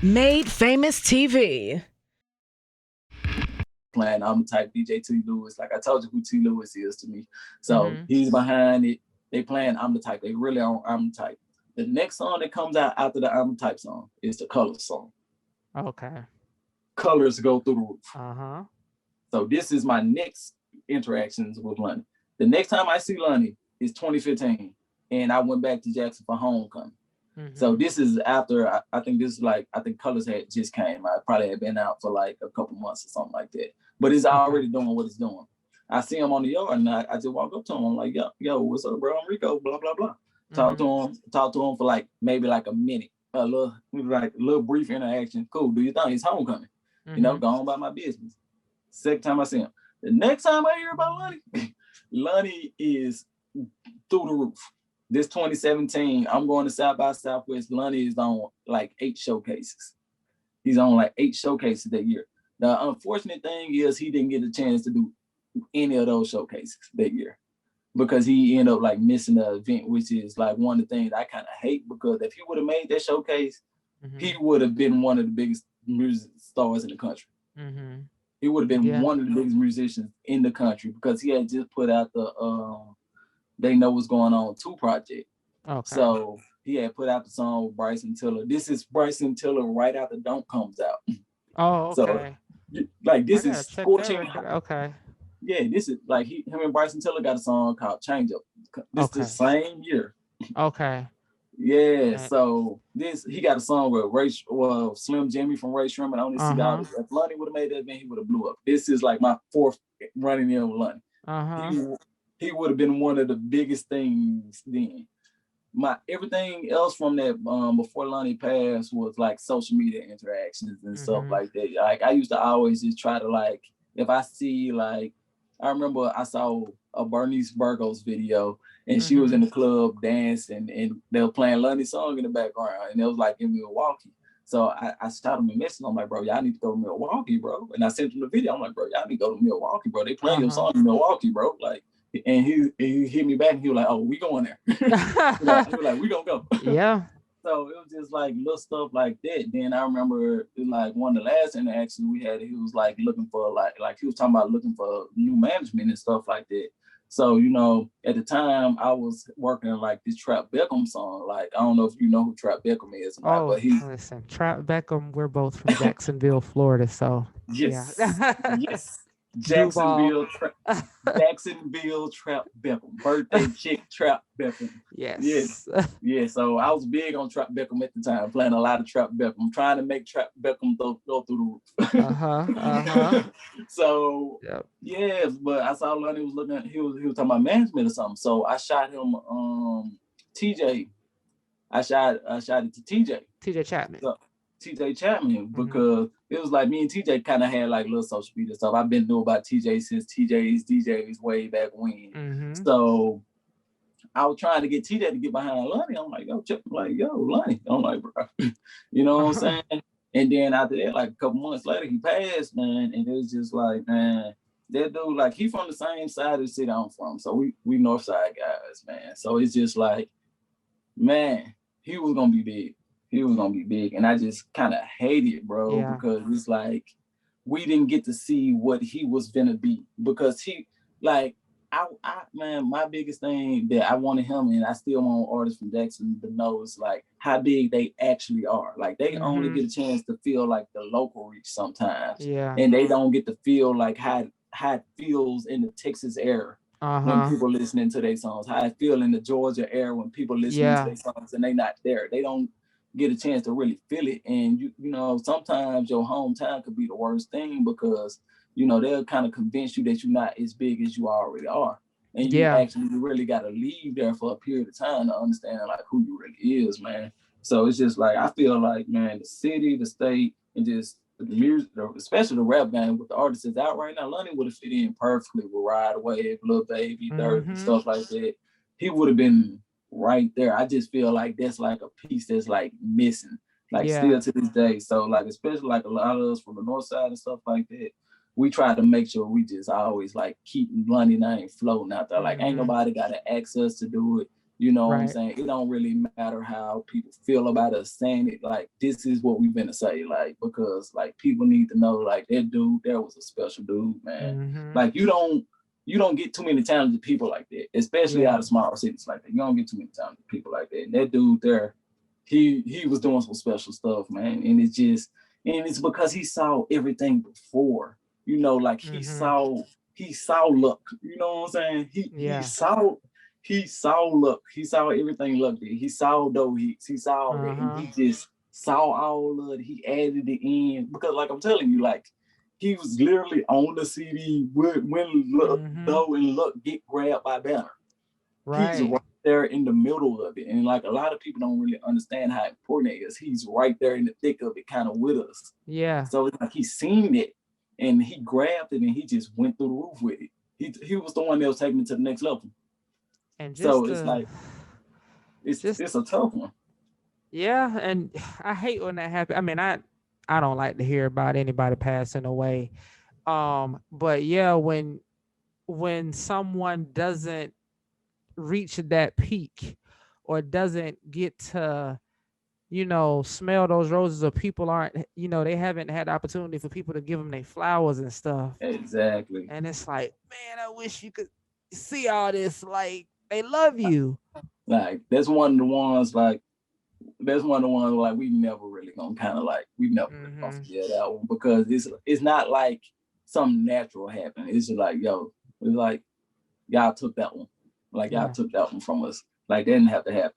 Made Famous TV. Playing, I'm the type DJ T. Lewis. Like I told you who T. Lewis is to me. So he's behind it. They playing I'm the Type. They really on I'm the Type. The next song that comes out after the I'm the Type song is the Colors song. Okay. Colors go through the roof. Uh-huh. So this is my next interactions with Lonnie. The next time I see Lonnie is 2015. And I went back to Jackson for homecoming. So this is after, I think this is like, I think Colors had just came. I probably had been out for like a couple months or something like that. But it's already doing what it's doing. I see him on the yard and I just walk up to him. I'm like, yo, what's up, bro? I'm Rico, blah, blah, blah. Talk to him for like, maybe like a minute. A little brief interaction. Cool, do you think it's homecoming? You know, go on about my business. Second time I see him. The next time I hear about Lonnie, Lonnie is through the roof. This 2017, I'm going to South by Southwest. Lonnie is on like 8 showcases. He's on like 8 showcases that year. The unfortunate thing is he didn't get a chance to do any of those showcases that year because he ended up like missing the event, which is like one of the things I kind of hate because if he would have made that showcase, he would have been one of the biggest music stars in the country. He would have been one of the biggest musicians in the country because he had just put out the They Know What's Going On 2 project. Okay. So he had put out the song with Bryson Tiller. This is Bryson Tiller right after Don't comes out. Oh, okay. So, like this is 14. Okay. Yeah, this is like him and Bryson Tiller got a song called Change Up. This is the same year. Okay. Yeah, so he got a song with Slim Jimmy from Ray Sherman on this cigar. If Lonnie would have made that event, he would have blew up. This is like my 4th running in with Lonnie. He would have been one of the biggest things then. Everything else from that before Lonnie passed was like social media interactions and stuff like that. Like I used to always just try to like, if I see like, I remember I saw a Bernice Burgos video and she was in the club dancing and they were playing Lonnie's song in the background and it was like in Milwaukee. So I started him a message. I'm like, bro, y'all need to go to Milwaukee, bro. And I sent him the video. I'm like, bro, y'all need to go to Milwaukee, bro. They playing your song in Milwaukee, bro. Like, and he hit me back and he was like, oh, we going there. He was like, we gonna go. Yeah. So it was just like little stuff like that. Then I remember like one of the last interactions we had, he was like looking for like he was talking about looking for new management and stuff like that. So, you know, at the time I was working on like this Trap Beckham song. Like, I don't know if you know who Trap Beckham is or not, but listen, Trap Beckham, we're both from Jacksonville, Florida, so yes. Yeah. Yes. Jacksonville Trap Beckham. Birthday chick Trap Beckham. Yes. Yeah. So I was big on Trap Beckham at the time, playing a lot of Trap Beckham, trying to make Trap Beckham go through the roof. So yeah, but I saw Lonnie was looking. He was talking about management or something. So I shot him TJ. I shot it to TJ. TJ Chapman. So, TJ Chapman, because it was like me and TJ kind of had like little social media stuff. I've been knowing about TJ since TJ's DJs way back when. So I was trying to get TJ to get behind Lonnie. I'm like, yo, Lonnie. I'm like, bro, you know what I'm saying? And then after that, like a couple months later, he passed, man. And it was just like, man, that dude, like he from the same side of the city I'm from. So we North Side guys, man. So it's just like, man, he was gonna be big. He was gonna be big, and I just kind of hate it, bro, because it's like we didn't get to see what he was gonna be. Because he, like, man, my biggest thing that I wanted him, and I still want artists from Jackson to know is like how big they actually are. Like they only get a chance to feel like the local reach sometimes, and they don't get to feel like how it feels in the Texas air. When people listening to their songs, how I feel in the Georgia air when people listening to their songs and they not there. They don't get a chance to really feel it. And you know, sometimes your hometown could be the worst thing because, you know, they'll kind of convince you that you're not as big as you already are. And you actually really got to leave there for a period of time to understand like who you really is, man. So it's just like, I feel like, man, the city, the state, and just the music, especially the rap game with the artists that's out right now, Lonnie would have fit in perfectly with Ride Away, Lil Baby, Dirt, and stuff like that. He would have been right there. I just feel like that's like a piece that's like missing, like still to this day. So like, especially like a lot of us from the North Side and stuff like that, we try to make sure we just always like keep Lonnie name floating out there. Like ain't nobody got the access to do it. You know what I'm saying? It don't really matter how people feel about us saying it. Like, this is what we've been to say, like, because like people need to know, like, that dude there was a special dude, man. Like, you don't get too many talented people like that, especially out of small cities like that. You don't get too many talented people like that. And that dude there, he was doing some special stuff, man. And it's because he saw everything before. You know, like he saw luck. You know what I'm saying? He saw luck. He saw everything luck did. He saw dough hits. He saw it, and he just saw all of it. He added it in because, like I'm telling you, like he was literally on the CD when dough and luck get grabbed by Banner. Right. He's right there in the middle of it, and like a lot of people don't really understand how important it is. He's right there in the thick of it, kind of with us. Yeah. So it's like he's seen it, and he grabbed it, and he just went through the roof with it. He was the one that was taking it to the next level. And so it's like it's a tough one. Yeah, and I hate when that happens. I mean, I don't like to hear about anybody passing away. But yeah, when someone doesn't reach that peak or doesn't get to, you know, smell those roses, or people aren't, you know, they haven't had the opportunity for people to give them their flowers and stuff. Exactly. And it's like, man, I wish you could see all this. Like, they love you. Like, that's one of the ones like we never really gonna kind of like, we never really gonna forget that one, because it's not like something natural happened. It's just like, yo, it's like y'all took that one. Like, y'all took that one from us. Like, that didn't have to happen.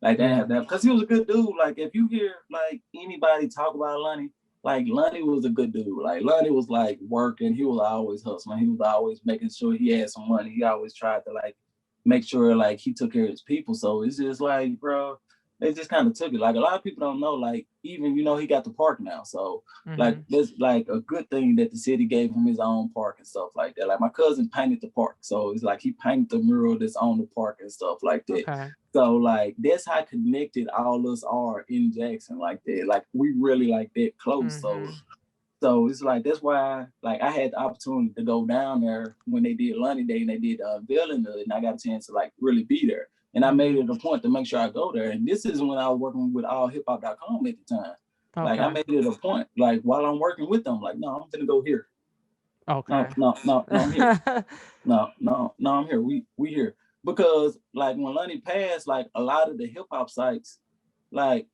Like, that didn't have to happen. Because he was a good dude. Like, if you hear like anybody talk about Lonnie, like, Lonnie was a good dude. Like, Lonnie was like working. He was always hustling. He was always making sure he had some money. He always tried to like make sure like he took care of his people. So it's just like, bro, they just kind of took it. Like, a lot of people don't know, like, even, you know, he got the park now. So like, that's like a good thing that the city gave him his own park and stuff like that. Like, my cousin painted the park. So it's like he painted the mural that's on the park and stuff like that. Okay. So like, that's how connected all us are in Jackson like that. Like, we really like that close. So it's like, that's why like I had the opportunity to go down there when they did Lonnie Day and they did the unveiling of it, and I got a chance to like really be there. And I made it a point to make sure I go there. And this is when I was working with allhiphop.com at the time. Okay. Like, I made it a point, like, while I'm working with them, like, no, I'm gonna go here. Okay. No, I'm here. no, I'm here. We here. Because like when Lonnie passed, like a lot of the hip hop sites, like,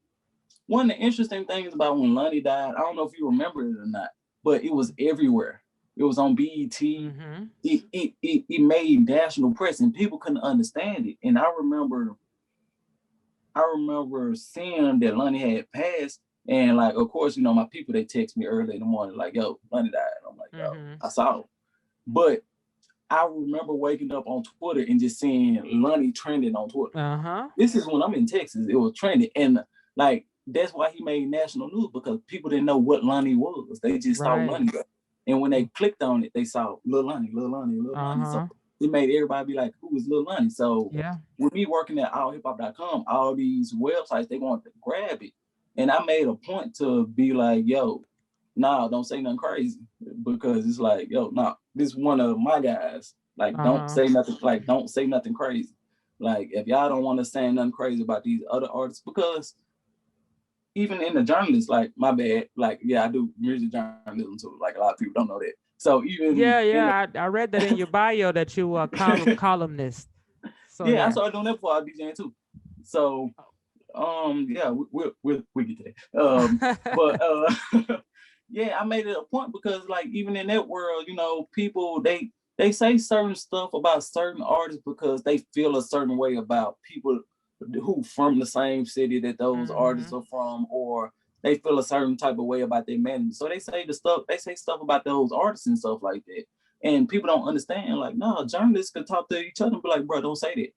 one of the interesting things about when Lonnie died, I don't know if you remember it or not, but it was everywhere. It was on BET. It made national press, and people couldn't understand it. And I remember seeing that Lonnie had passed, and like, of course, you know, my people, they text me early in the morning like, yo, Lonnie died. I'm like, yo, I saw him. But I remember waking up on Twitter and just seeing Lonnie trending on Twitter. This is when I'm in Texas. It was trending, and like, that's why he made national news, because people didn't know what Lonnie was. They just saw Lonnie. And when they clicked on it, they saw Lil Lonnie. So it made everybody be like, who is Lil Lonnie? So with me working at allhiphop.com, all these websites, they wanted to grab it. And I made a point to be like, yo, nah, don't say nothing crazy. Because it's like, yo, nah, this is one of my guys. Like, don't say nothing, like, don't say nothing crazy. Like, if y'all don't want to say nothing crazy about these other artists, because even in the journalists, like, my bad, like, yeah, I do music journalism too. Like, a lot of people don't know that. So even I read that in your bio that you are a columnist. So yeah, I started doing that before I was DJing too. So yeah, we'll get to that. But yeah, I made it a point because like, even in that world, you know, people they say certain stuff about certain artists because they feel a certain way about people who from the same city that those artists are from, or they feel a certain type of way about their management. So they say stuff about those artists and stuff like that. And people don't understand, like, no, journalists could talk to each other and be like, bro, don't say that.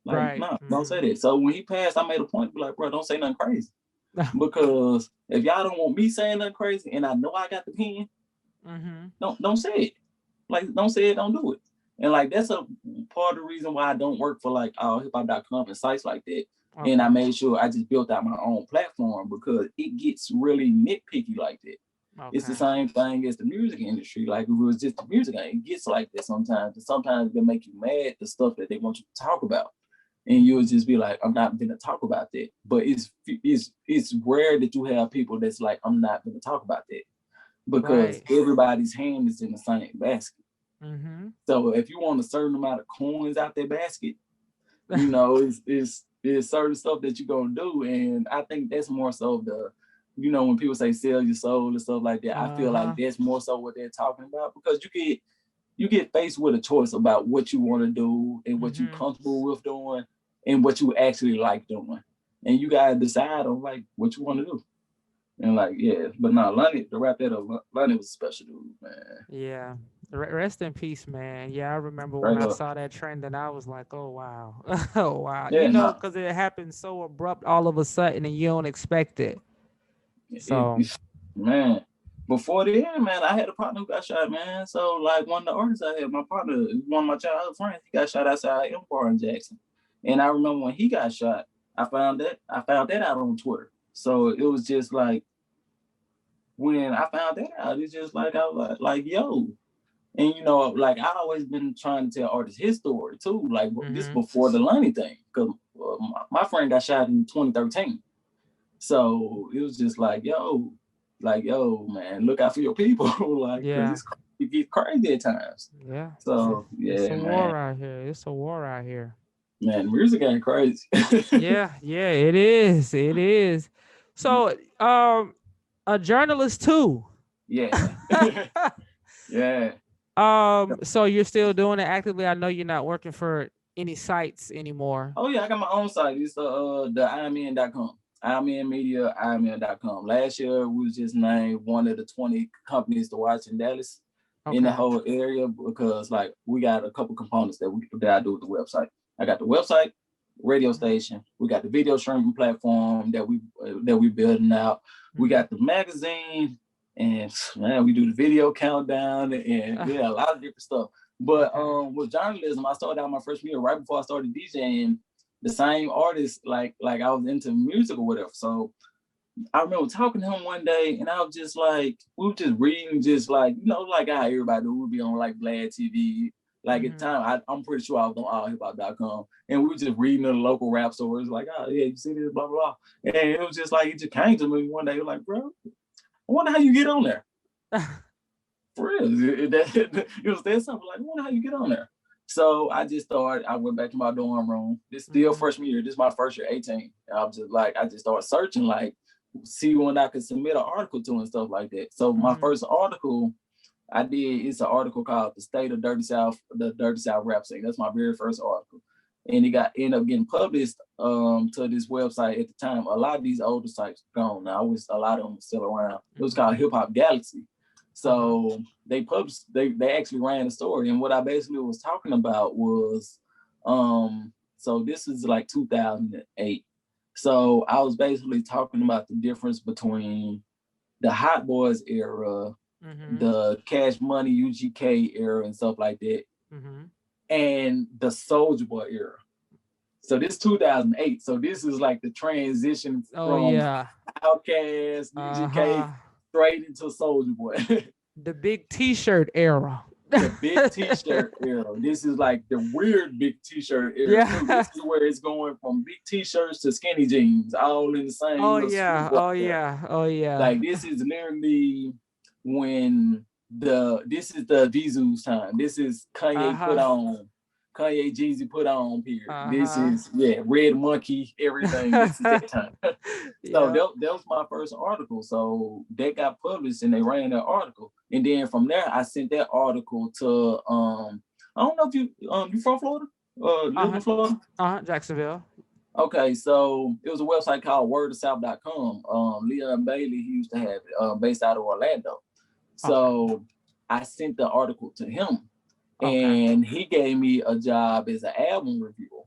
Like, no, don't say that. So when he passed, I made a point to be like, bro, don't say nothing crazy. Because if y'all don't want me saying nothing crazy and I know I got the pen, don't say it. Like, don't say it, don't do it. And like, that's a part of the reason why I don't work for like allhiphop.com and sites like that. Okay. And I made sure I just built out my own platform, because it gets really nitpicky like that. Okay. It's the same thing as the music industry. Like, if it was just the music, it gets like that sometimes. And sometimes they make you mad, the stuff that they want you to talk about. and you'll just be like, I'm not gonna talk about that. But it's rare that you have people that's like, I'm not gonna talk about that, because everybody's hand is in the same basket. So if you want a certain amount of coins out that basket, you know, it's certain stuff that you're gonna do. And I think that's more so the, you know, when people say sell your soul and stuff like that, I feel like that's more so what they're talking about, because you get faced with a choice about what you want to do and what you're comfortable with doing and what you actually like doing. And you gotta decide on like what you want to do. And like, yeah, but no, Lonnie, to wrap that up, Lonnie was a special dude, man. Yeah. Rest in peace, man. Yeah, I remember when I saw that trend and I was like, oh, wow. Oh, wow. Yeah, you know, because it happened so abrupt all of a sudden and you don't expect it. So, man, before then, man, I had a partner who got shot, man. So, like, one of the artists I had, my partner, one of my childhood friends, he got shot outside Empire in Jackson. And I remember when he got shot, I found that out on Twitter. So it was just like, when I found that out, it's just like, I was like, yo. And, you know, like, I always been trying to tell artists his story, too. Like, this before the Lonnie thing. Because my friend got shot in 2013. So it was just like, yo, man, look out for your people. Like, because it gets crazy at times. Yeah. So, yeah, it's a war out here. It's a war out here. Man, music ain't crazy. Yeah, it is. It is. So, a journalist too. Yeah. Yeah. So you're still doing it actively? I know you're not working for any sites anymore. Oh yeah, I got my own site. It's the imn.com. IMN Media, imn.com. Last year we was just named one of the 20 companies to watch in Dallas, in the whole area, because like we got a couple components that I do with the website. I got the website, radio station. We got the video streaming platform that we building out. We got the magazine, and man, we do the video countdown, and a lot of different stuff. But with journalism, I started out my freshman year right before I started DJing. The same artist, like I was into music or whatever. So I remember talking to him one day, and I was just like, we were just reading, just like, you know, like how everybody would be on like Vlad TV. Like at the time, I'm pretty sure I was on allhiphop.com, and we were just reading the local rap stores, like, oh yeah, you see this, blah blah blah. And it was just like, it just came to me one day, like, bro, I wonder how you get on there. For real, it was that something like, I wonder how you get on there. So I went back to my dorm room. This still freshman year. This is my first year, 18. And I was just like, I just started searching, like, see when I could submit an article to and stuff like that. So my first article I did, it's an article called The State of Dirty South, the Dirty South Rap Scene. That's my very first article. And it ended up getting published to this website at the time. A lot of these older sites gone now. A lot of them are still around. It was called Hip Hop Galaxy. So they actually ran a story, and what I basically was talking about was, so this is like 2008. So I was basically talking about the difference between the Hot Boys era, the Cash Money UGK era and stuff like that, and the Soulja Boy era. So this 2008. So this is like the transition from Outkast, UGK, straight into Soulja Boy. The big T-shirt era. The big T-shirt era. This is like the weird big T-shirt era. Yeah. This is where it's going from big T-shirts to skinny jeans, all in the same. Oh yeah. Like this is literally when this is the Vizu's time. This is Kanye Jeezy put on period. This is Red Monkey, everything. This is that time. So that was my first article. So that got published and they ran that article. And then from there I sent that article to I don't know if you from Florida? Live in Florida? Jacksonville. Okay, so it was a website called wordofsouth.com. Leon Bailey, he used to have it, based out of Orlando. So I sent the article to him. And he gave me a job as an album reviewer.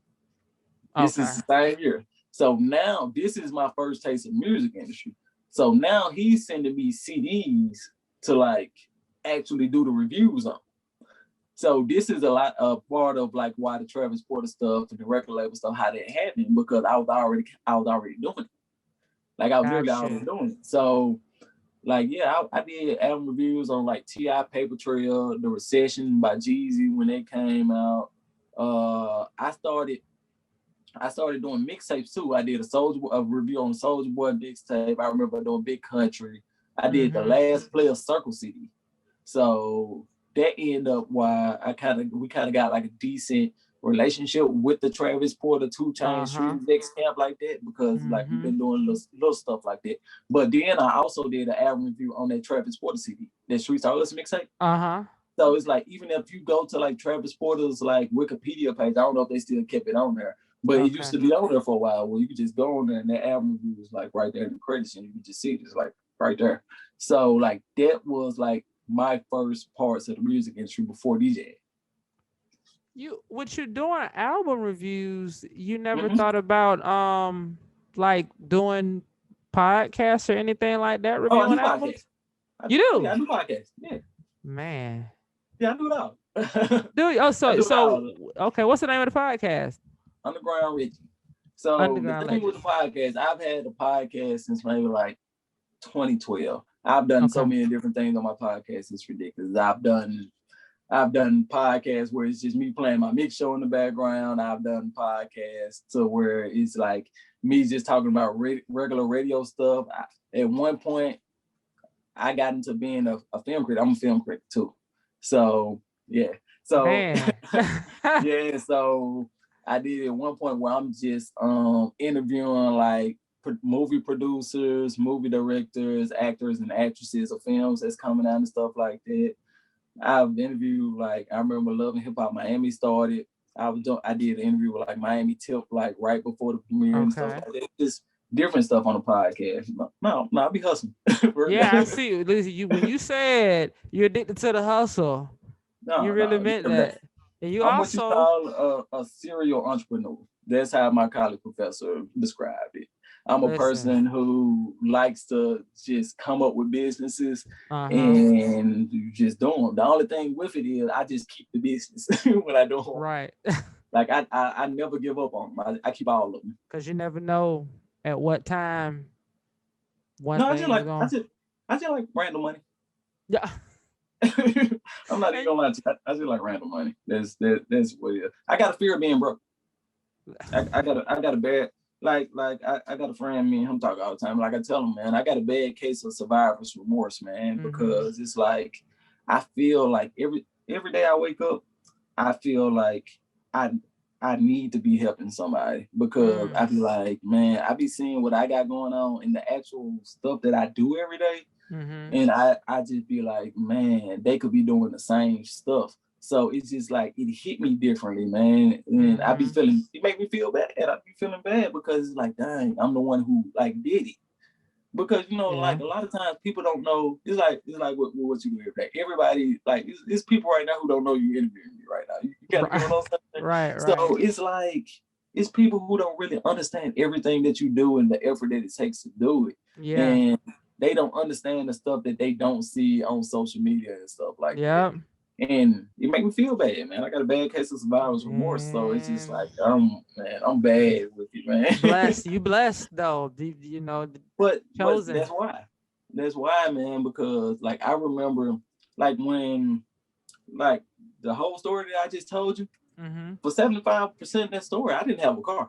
This is the same year. So now this is my first taste of music industry. So now he's sending me CDs to like actually do the reviews on. So this is a part of like why the Travis Porter stuff and the record label stuff, how that happened, because I was already doing it. Like I was literally already doing it. So like, I did album reviews on like T.I. Paper Trail, The Recession by Jeezy when they came out. I started I started doing mixtapes too. I did a review on Soulja Boy mixtape. I remember doing Big Country. I did the Last Player Circle CD. So that ended up why we kind of got like a decent relationship with the Travis Porter 2 Chainz Street X camp like that, because like we've been doing little stuff like that. But then I also did an album review on that Travis Porter CD, that Streets Are Us mixtape. So it's like, even if you go to like Travis Porter's like Wikipedia page, I don't know if they still kept it on there, but it used to be on there for a while, where you could just go on there and that album review was like right there in the credits, and you could just see it, it's like right there. So like that was like my first parts of the music industry before DJ. What you're doing album reviews, you never thought about like doing podcasts or anything like that, reviewing albums? You do? Yeah, I do podcasts. Yeah. Man. Yeah, I do it all. Do you? Oh, so okay, what's the name of the podcast? Underground Richie. So the thing with the podcast, I've had a podcast since maybe like 2012. I've done so many different things on my podcast, it's ridiculous. I've done podcasts where it's just me playing my mix show in the background. I've done podcasts to where it's like me just talking about regular radio stuff. At one point, I got into being a film critic. I'm a film critic too. So yeah. So yeah. So I did at one point where I'm just interviewing like movie producers, movie directors, actors, and actresses of films that's coming out and stuff like that. I've interviewed, like, I remember Love and Hip Hop Miami started. I did an interview with like Miami Tip, like right before the premiere and stuff like that. Just different stuff on the podcast. No, I be hustling. Yeah, I see you. Listen, when you said you're addicted to the hustle, you really meant that. And you I'm also what you call a serial entrepreneur. That's how my college professor described it. I'm a person who likes to just come up with businesses and just do them. The only thing with it is I just keep the business when I do them. Right. Like I never give up on them. I keep all of them. Because you never know at what time I just like random money. Yeah. I'm not even gonna lie to you. I just like random money. That's what it is. I got a fear of being broke. I got a bad I got a friend, me and him talk all the time. Like I tell him, man, I got a bad case of survivor's remorse, man, because it's like I feel like every day I wake up, I feel like I need to be helping somebody, because I be like, man, I be seeing what I got going on in the actual stuff that I do every day. And I just be like, man, they could be doing the same stuff. So it's just like, it hit me differently, man. And it make me feel bad. I be feeling bad because it's like, dang, I'm the one who like did it. Because, like a lot of times people don't know. It's like what you do every day. Everybody, like, it's people right now who don't know you interviewing me right now. You got to know what I'm saying? Right. So it's like, it's people who don't really understand everything that you do and the effort that it takes to do it. Yeah. And they don't understand the stuff that they don't see on social media and stuff like that. And it make me feel bad, man. I got a bad case of survivor's remorse, so it's just like, I'm bad with it, man. You blessed though, But chosen. That's why, man. Because like I remember, like when, like the whole story that I just told you, for 75% of that story, I didn't have a car.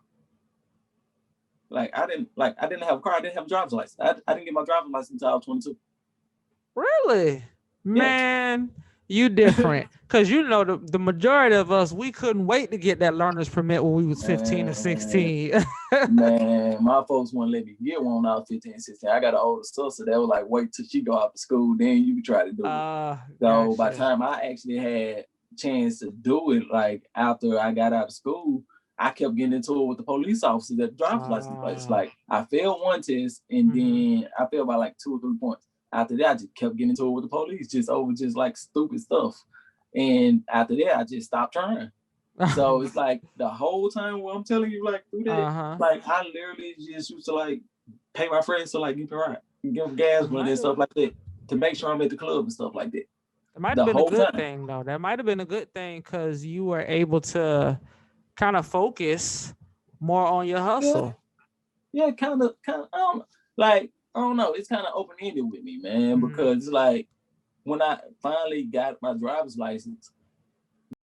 I didn't have a car. I didn't have a driver's license. I didn't get my driver's license until I was 22. Really, man. You different, because the majority of us, we couldn't wait to get that learner's permit when we was 15 or 16. Man, my folks wouldn't let me get one when I was 15, 16. I got an older sister that was like, wait till she go out to school, then you can try to do it. So by the time I actually had a chance to do it, like after I got out of school, I kept getting into it with the police officers at the driver's license place. Like I failed one test, and then I failed by like 2 or 3 points. After that, I just kept getting into it with the police, just over just like stupid stuff. And after that, I just stopped trying. So it's like the whole time where I'm telling you, like through that, like I literally just used to like pay my friends to like get me right, give them gas money and stuff like that, to make sure I'm at the club and stuff like that. It might have been a good thing though. That might have been a good thing, because you were able to kind of focus more on your hustle. Yeah, kind of. I don't know. It's kind of open-ended with me, man, because it's like when I finally got my driver's license,